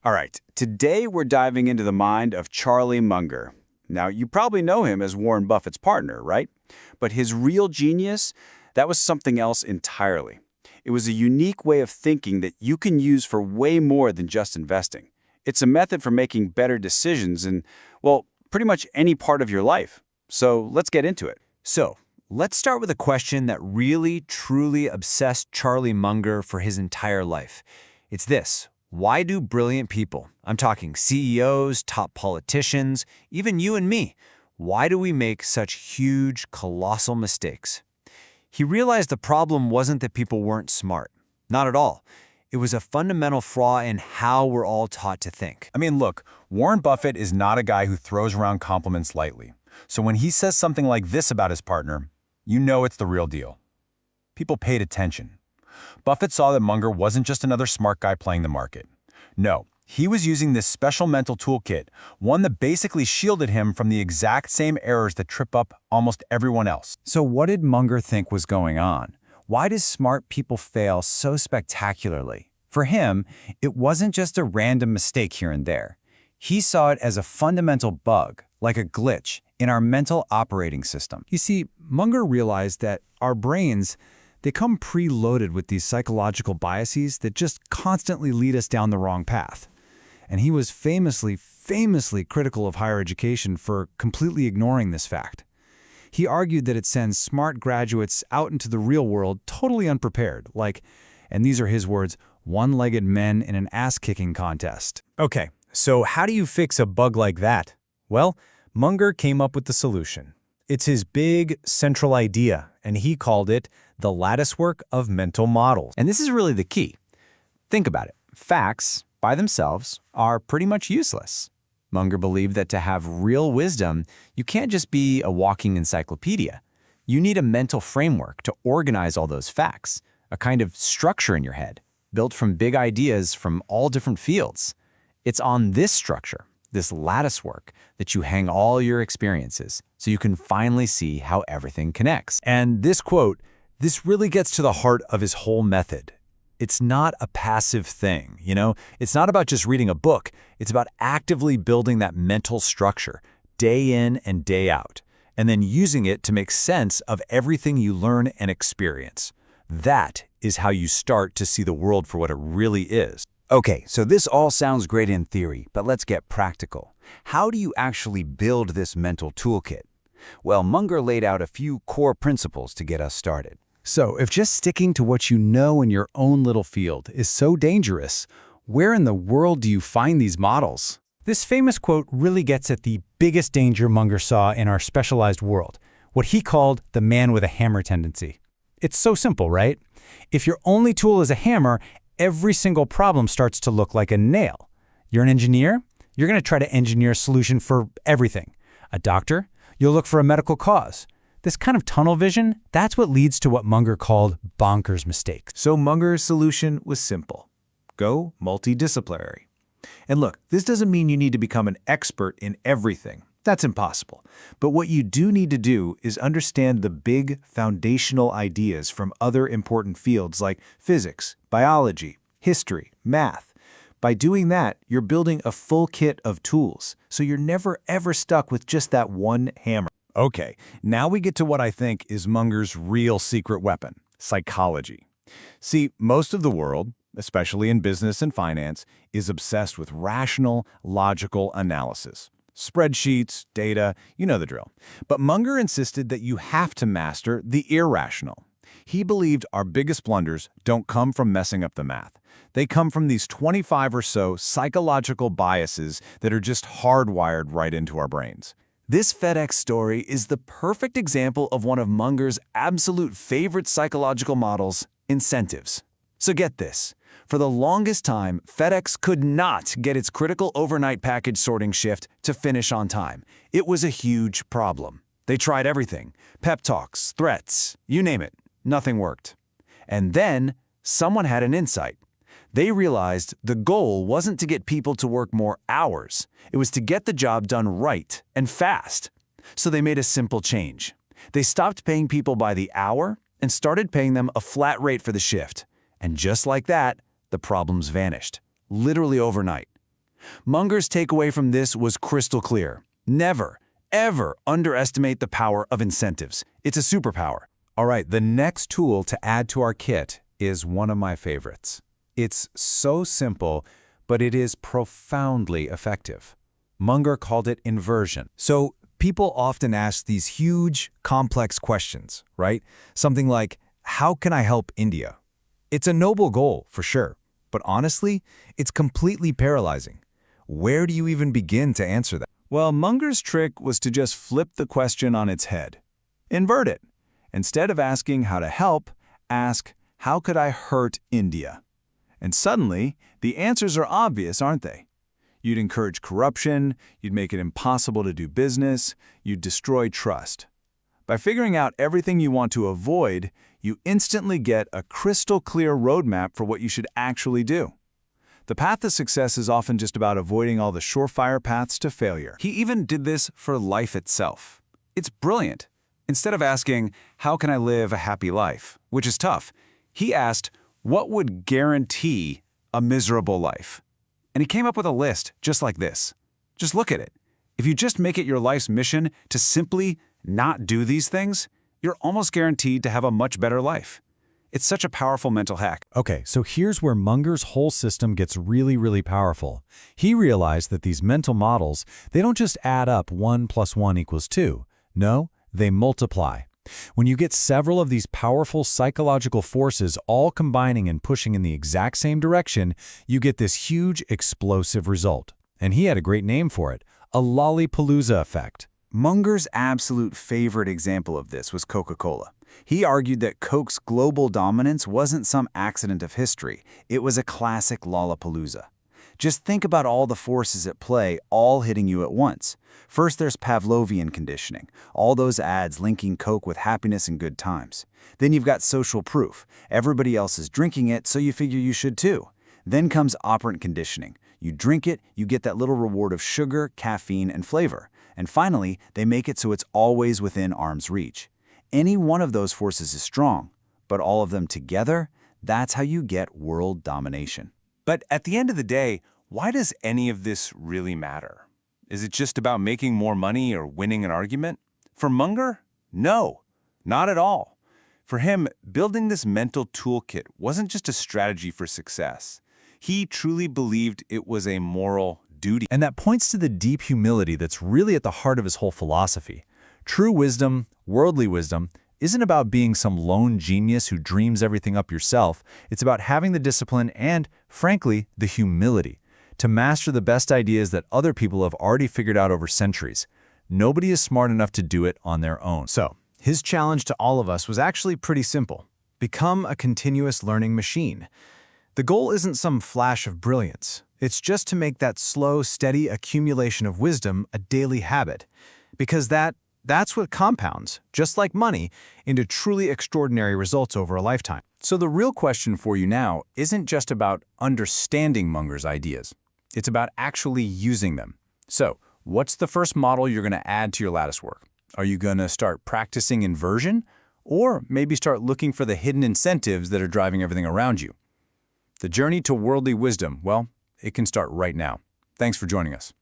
All right, today we're diving into the mind of Charlie Munger. Now, you probably know him as Warren Buffett's partner, right? But his real genius, that was something else entirely. It was a unique way of thinking that you can use for way more than just investing. It's a method for making better decisions in, well, pretty much any part of your life. So let's get into it. So, let's start with a question that really, truly obsessed Charlie Munger for his entire life. It's this: why do brilliant people, I'm talking CEOs, top politicians, even you and me, why do we make such huge, colossal mistakes? He realized the problem wasn't that people weren't smart. Not at all. It was a fundamental flaw in how we're all taught to think. I mean, look, Warren Buffett is not a guy who throws around compliments lightly. So when he says something like this about his partner, you know it's the real deal. People paid attention. Buffett saw that Munger wasn't just another smart guy playing the market. No, he was using this special mental toolkit, one that basically shielded him from the exact same errors that trip up almost everyone else. So what did Munger think was going on? Why do smart people fail so spectacularly? For him, it wasn't just a random mistake here and there. He saw it as a fundamental bug, like a glitch, in our mental operating system. You see, Munger realized that our brains, they come preloaded with these psychological biases that just constantly lead us down the wrong path. And he was famously critical of higher education for completely ignoring this fact. He argued that it sends smart graduates out into the real world totally unprepared, like, and these are his words, one-legged men in an ass-kicking contest. Okay, so how do you fix a bug like that? Well, Munger came up with the solution. It's his big, central idea, and he called it the latticework of mental models. And this is really the key. Think about it. Facts, by themselves, are pretty much useless. Munger believed that to have real wisdom, you can't just be a walking encyclopedia. You need a mental framework to organize all those facts, a kind of structure in your head, built from big ideas from all different fields. It's on this structure, this latticework, that you hang all your experiences, so you can finally see how everything connects. And this quote, this really gets to the heart of his whole method. It's not a passive thing, you know? It's not about just reading a book. It's about actively building that mental structure, day in and day out, and then using it to make sense of everything you learn and experience. That is how you start to see the world for what it really is. Okay, so this all sounds great in theory, but let's get practical. How do you actually build this mental toolkit? Well, Munger laid out a few core principles to get us started. So if just sticking to what you know in your own little field is so dangerous, where in the world do you find these models? This famous quote really gets at the biggest danger Munger saw in our specialized world, what he called the man with a hammer tendency. It's so simple, right? If your only tool is a hammer, every single problem starts to look like a nail. You're an engineer? You're going to try to engineer a solution for everything. A doctor? You'll look for a medical cause. This kind of tunnel vision, that's what leads to what Munger called bonkers mistakes. So Munger's solution was simple. Go multidisciplinary. And look, this doesn't mean you need to become an expert in everything. That's impossible. But what you do need to do is understand the big foundational ideas from other important fields like physics, biology, history, math. By doing that, you're building a full kit of tools, so you're never ever stuck with just that one hammer. Okay, now we get to what I think is Munger's real secret weapon, psychology. See, most of the world, especially in business and finance, is obsessed with rational, logical analysis. Spreadsheets, data, you know the drill. But Munger insisted that you have to master the irrational. He believed our biggest blunders don't come from messing up the math. They come from these 25 or so psychological biases that are just hardwired right into our brains. This FedEx story is the perfect example of one of Munger's absolute favorite psychological models, incentives. So get this. For the longest time, FedEx could not get its critical overnight package sorting shift to finish on time. It was a huge problem. They tried everything. Pep talks, threats, you name it. Nothing worked. And then someone had an insight. They realized the goal wasn't to get people to work more hours. It was to get the job done right and fast. So they made a simple change. They stopped paying people by the hour and started paying them a flat rate for the shift. And just like that, the problems vanished, literally overnight. Munger's takeaway from this was crystal clear. Never, ever underestimate the power of incentives. It's a superpower. All right, the next tool to add to our kit is one of my favorites. It's so simple, but it is profoundly effective. Munger called it inversion. So people often ask these huge, complex questions, right? Something like, how can I help India? It's a noble goal, for sure, but honestly, it's completely paralyzing. Where do you even begin to answer that? Well, Munger's trick was to just flip the question on its head. Invert it. Instead of asking how to help, ask, how could I hurt India? And suddenly, the answers are obvious, aren't they? You'd encourage corruption, you'd make it impossible to do business, you'd destroy trust. By figuring out everything you want to avoid, you instantly get a crystal clear roadmap for what you should actually do. The path to success is often just about avoiding all the surefire paths to failure. He even did this for life itself. It's brilliant. Instead of asking, how can I live a happy life, which is tough, he asked, what would guarantee a miserable life? And he came up with a list just like this. Just look at it. If you just make it your life's mission to simply not do these things, you're almost guaranteed to have a much better life. It's such a powerful mental hack. Okay, so here's where Munger's whole system gets really, really powerful. He realized that these mental models, they don't just add up 1 + 1 = 2. No, they multiply. When you get several of these powerful psychological forces all combining and pushing in the exact same direction, you get this huge explosive result. And he had a great name for it, a Lollapalooza effect. Munger's absolute favorite example of this was Coca-Cola. He argued that Coke's global dominance wasn't some accident of history. It was a classic Lollapalooza. Just think about all the forces at play, all hitting you at once. First, there's Pavlovian conditioning, all those ads linking Coke with happiness and good times. Then you've got social proof. Everybody else is drinking it, so you figure you should too. Then comes operant conditioning. You drink it, you get that little reward of sugar, caffeine, and flavor. And finally, they make it so it's always within arm's reach. Any one of those forces is strong, but all of them together, that's how you get world domination. But at the end of the day, why does any of this really matter? Is it just about making more money or winning an argument? For Munger, no, not at all. For him, building this mental toolkit wasn't just a strategy for success. He truly believed it was a moral duty. And that points to the deep humility that's really at the heart of his whole philosophy. True wisdom, worldly wisdom, isn't about being some lone genius who dreams everything up yourself. It's about having the discipline and, frankly, the humility to master the best ideas that other people have already figured out over centuries. Nobody is smart enough to do it on their own. So, his challenge to all of us was actually pretty simple. Become a continuous learning machine. The goal isn't some flash of brilliance. It's just to make that slow, steady accumulation of wisdom a daily habit. Because that's what compounds, just like money, into truly extraordinary results over a lifetime. So the real question for you now isn't just about understanding Munger's ideas. It's about actually using them. So, what's the first model you're going to add to your lattice work? Are you going to start practicing inversion? Or maybe start looking for the hidden incentives that are driving everything around you? The journey to worldly wisdom, well, it can start right now. Thanks for joining us.